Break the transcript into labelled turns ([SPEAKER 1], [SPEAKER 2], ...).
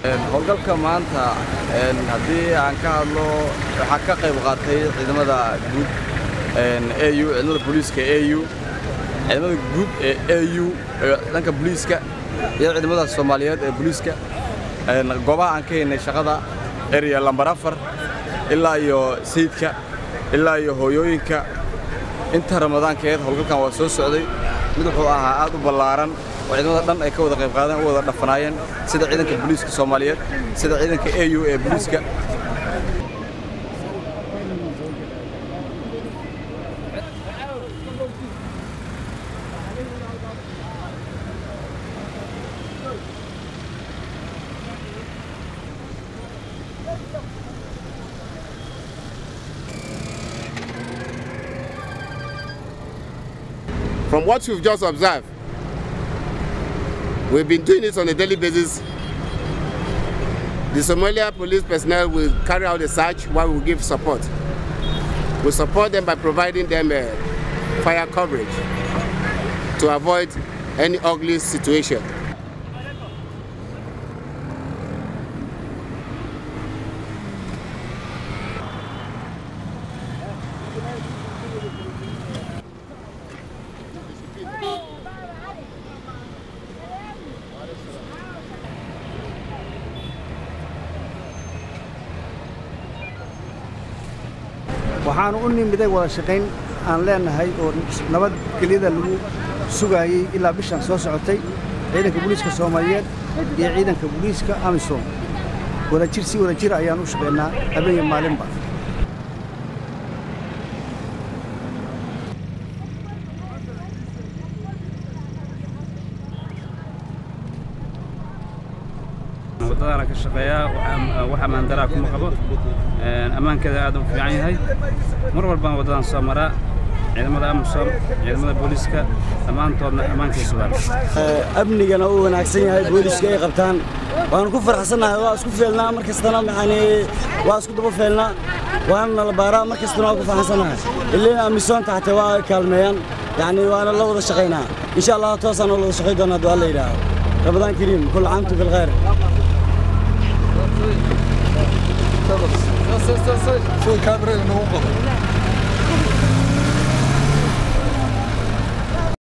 [SPEAKER 1] howlgalka maanta haddii aan ka hadlo waxaa ka qayb qaatay ciidamada guud AU ciidamada booliiska AU ciidamada guud ee AU dhanka booliiska iyo ciidamada Soomaaliyeed ee booliiska goobaha aan ka helnay shaqada area lambar 4 ilaa iyo sayidka ilaa iyo hooyooyinka inta ramadaankeed howlgalkan waa soo socday mid wuxuu ahaa aad u ballaaran oo ciidamada dhan ay ka wada qayb qaadeen oo wada dhafanaayeen sida ciidanka booliiska Soomaaliyeed sida ciidanka AU ee booliiska
[SPEAKER 2] From what you've just observed, we've been doing this on a daily basis. The Somalia police personnel will carry out a search while we give support. We support them by providing them fire coverage to avoid any ugly situation.
[SPEAKER 3] waxaan u nimiday wada shaqayn aan leenahay oo nabad gelida lagu sugayay ilaa bishan soo socotay ciidanka booliiska Soomaaliyeed iyo ciidanka booliiska AMISOM wada jir ayaan u shaqeynaa habeen maalinba
[SPEAKER 4] wadada ka shaqeeya waxa maandara kuma qabo amaankeeda aad u fiican yahay mar walba wadadan soo mara ciidamada AMISOM ciidamada booliiska amaantoodna amaankiisa waa
[SPEAKER 3] amnigana uu wanaagsan yahay booliiska ay qabtaan waan ku faraxsanahay waa isku feelnaa markastana maxani waa isku daba feelnaa waan la baaraa markastana waa ku faraxsanahay ilaa AMISOM taxta waa kaalmeeyaan yani waana la wada shaqeynaa insha Allah toosan oo la shaqeey doona dad la yiraahdo رمضان كريم كل عام وانتم بالخير
[SPEAKER 5] شو الكاميرا اللي نوقف